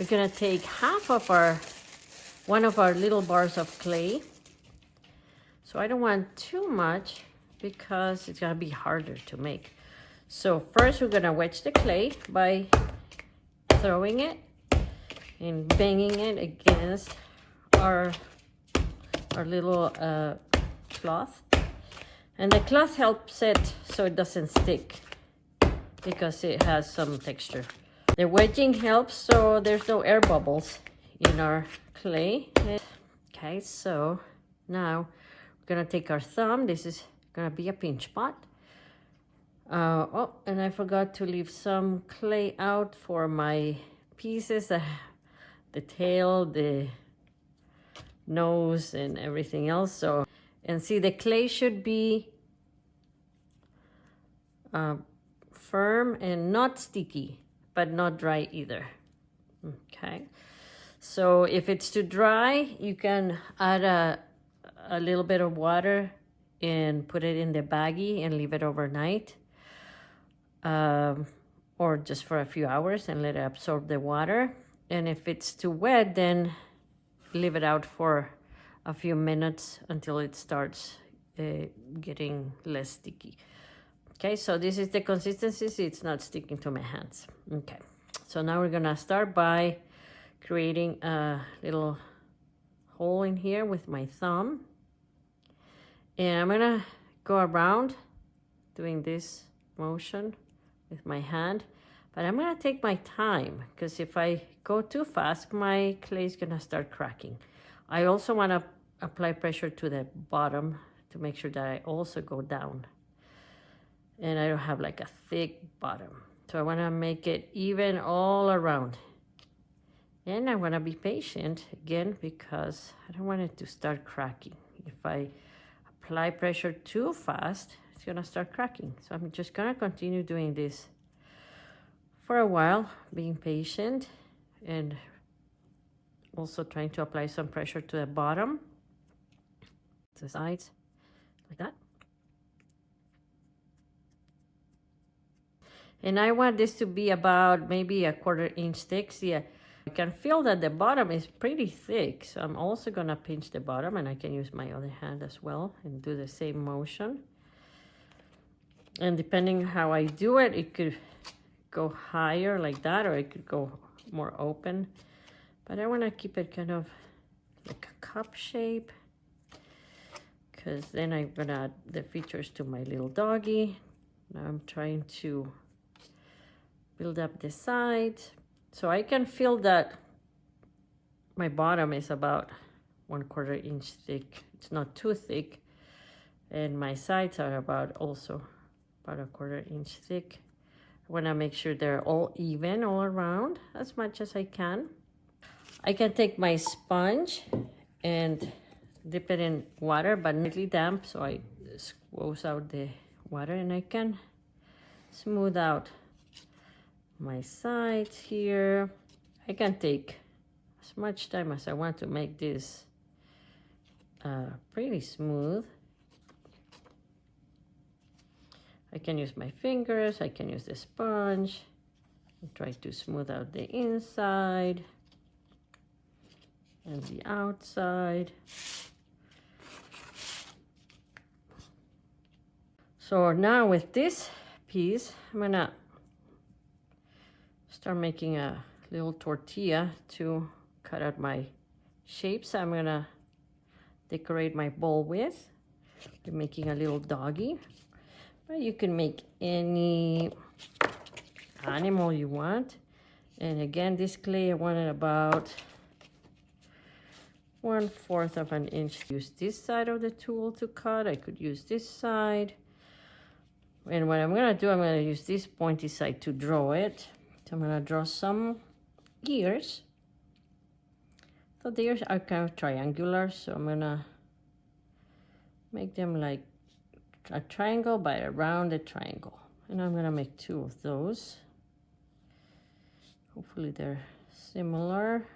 gonna take one of our little bars of clay. So I don't want too much because it's gonna be harder to make. So first we're gonna wedge the clay by throwing it and banging it against our little cloth. And the cloth helps it so it doesn't stick because it has some texture. The wedging helps so there's no air bubbles in our clay. Okay, so now we're gonna take our thumb. This is gonna be a pinch spot. Oh, and I forgot to leave some clay out for my pieces, the tail, the nose, and everything else. So, and see, the clay should be firm and not sticky, but not dry either. Okay, so if it's too dry, you can add a little bit of water and put it in the baggie and leave it overnight, or just for a few hours and let it absorb the water. And if it's too wet, then leave it out for a few minutes until it starts getting less sticky. Okay, so this is the consistency. See, it's not sticking to my hands. Okay, so now we're gonna start by creating a little hole in here with my thumb. And I'm gonna go around doing this motion with my hand, but I'm gonna take my time because if I go too fast, my clay is gonna start cracking. I also wanna apply pressure to the bottom to make sure that I also go down. And I don't have like a thick bottom. So I wanna make it even all around. And I wanna be patient again because I don't want it to start cracking. If I apply pressure too fast, it's gonna start cracking. So I'm just gonna continue doing this for a while, being patient and also trying to apply some pressure to the bottom, to the sides, like that. And I want this to be about maybe a 1/4 inch thick. See, I can feel that the bottom is pretty thick. So I'm also gonna pinch the bottom, and I can use my other hand as well and do the same motion. And depending how I do it, it could go higher like that, or it could go more open. But I wanna keep it kind of like a cup shape, because then I'm gonna add the features to my little doggy. Now I'm trying to build up the sides. So I can feel that my bottom is about 1/4 inch thick. It's not too thick. And my sides are about 1/4 inch thick. I wanna make sure they're all even all around as much as I can. I can take my sponge and dip it in water, but lightly damp, so I squoze out the water, and I can smooth out my sides here. I can take as much time as I want to make this pretty smooth. I can use my fingers, I can use the sponge, and try to smooth out the inside and the outside. So now with this piece, I'm gonna start making a little tortilla to cut out my shapes. I'm gonna decorate my bowl with. I'm making a little doggy, but you can make any animal you want. And again, this clay I wanted about 1/4 of an inch. Use this side of the tool to cut. I could use this side. And what I'm gonna do, I'm gonna use this pointy side to draw it. So I'm gonna draw some ears. So the ears are kind of triangular, so I'm gonna make them like a triangle, but around a triangle. And I'm gonna make 2 of those. Hopefully they're similar.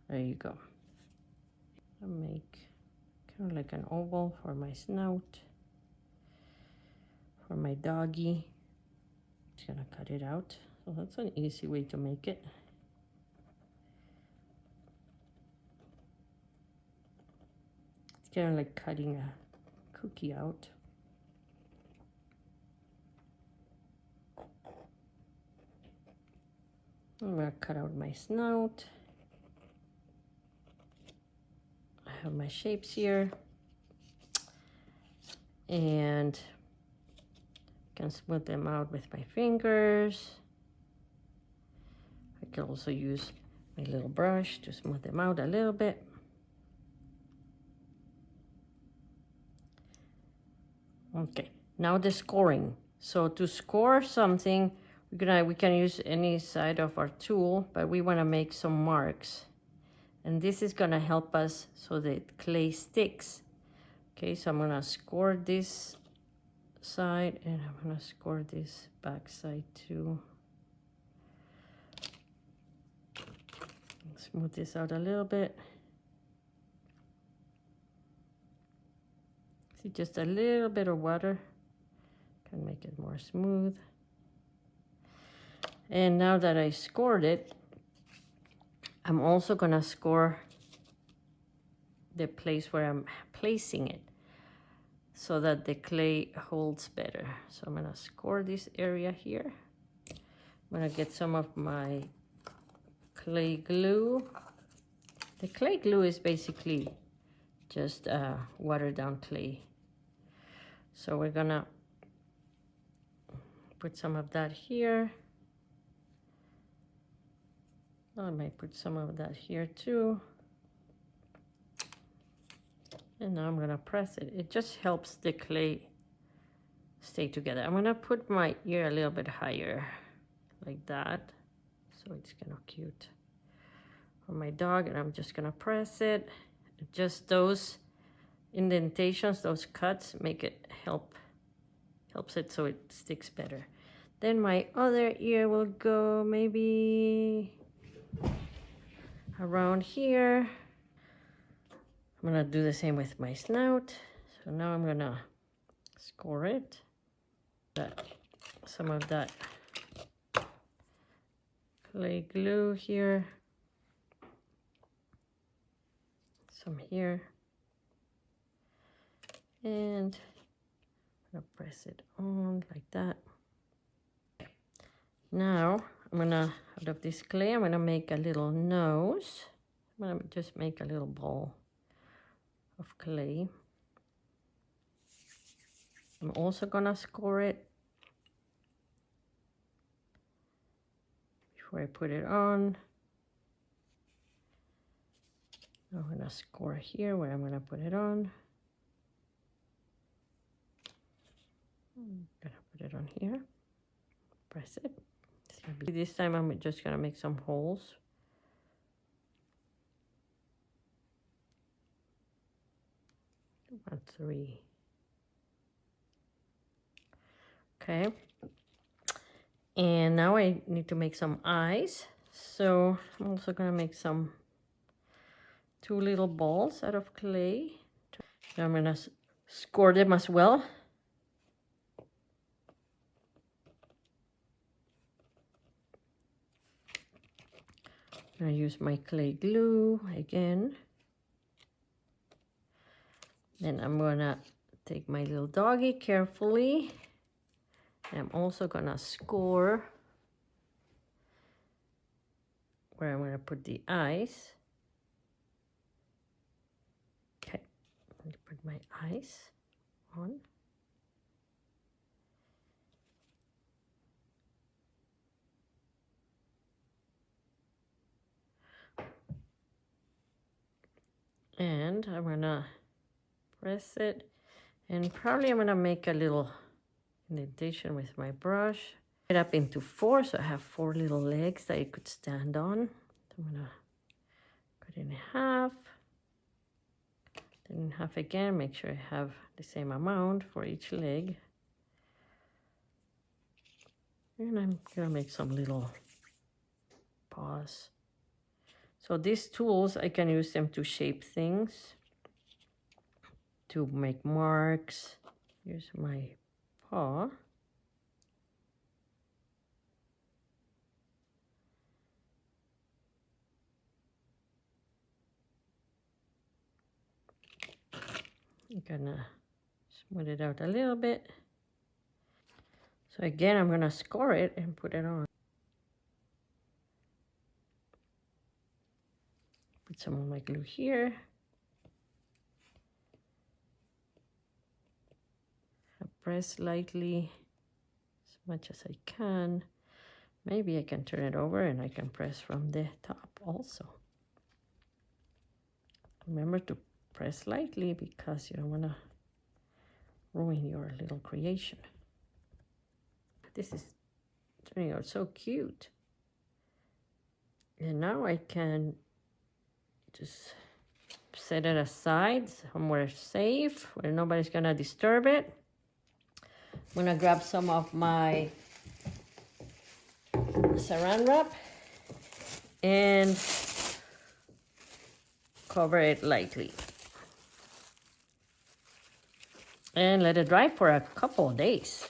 There you go. I'll make kind of like an oval for my snout. For my doggy, just gonna cut it out. So that's an easy way to make it. kind of like cutting a cookie out. I'm gonna cut out my snout. I have my shapes here. And I can smooth them out with my fingers. I can also use my little brush to smooth them out a little bit. Okay, now the scoring. So to score something, we can use any side of our tool, but we want to make some marks. And this is going to help us so that clay sticks. Okay, so I'm going to score this side and I'm going to score this back side too. Smooth this out a little bit. See, just a little bit of water can make it more smooth. And now that I scored it, I'm also gonna score the place where I'm placing it so that the clay holds better. So I'm gonna score this area here. I'm gonna get some of my clay glue. The clay glue is basically just watered down clay. So we're gonna put some of that here. I might put some of that here too. And now I'm gonna press it. It just helps the clay stay together. I'm gonna put my ear a little bit higher, like that. So it's kind of cute for my dog, and I'm just gonna press it. Just those indentations, those cuts, make it helps it so it sticks better. Then my other ear will go maybe around here. I'm gonna do the same with my snout. So now I'm gonna score it. Some of that clay glue here. Some here. And I'm gonna press it on like that. Now I'm gonna, out of this clay, I'm gonna make a little nose. I'm gonna just make a little ball of clay. I'm also gonna score it before I put it on. I'm gonna score here where I'm gonna put it on. I'm gonna put it on here. Press it. This time I'm just gonna make some holes. About 3. Okay. And now I need to make some eyes. So I'm also gonna make 2 little balls out of clay. I'm gonna score them as well. I'm gonna use my clay glue again. Then I'm gonna take my little doggy carefully. And I'm also gonna score where I'm gonna put the eyes. Okay, let me put my eyes on. And I'm gonna press it, and probably I'm gonna make a little indentation with my brush. It up into 4, so I have 4 little legs that you could stand on. So I'm gonna cut it in half, then in half again. Make sure I have the same amount for each leg. And I'm gonna make some little paws. So these tools, I can use them to shape things, to make marks. Here's my paw. gonna smooth it out a little bit. So again, I'm gonna score it and put it on. Put some of my glue here. I press lightly as much as I can. Maybe I can turn it over and I can press from the top also. Remember to press lightly because you don't want to ruin your little creation. This is turning out so cute. And now I can just set it aside somewhere safe where nobody's gonna disturb it. I'm gonna grab some of my saran wrap and cover it lightly and let it dry for a couple of days.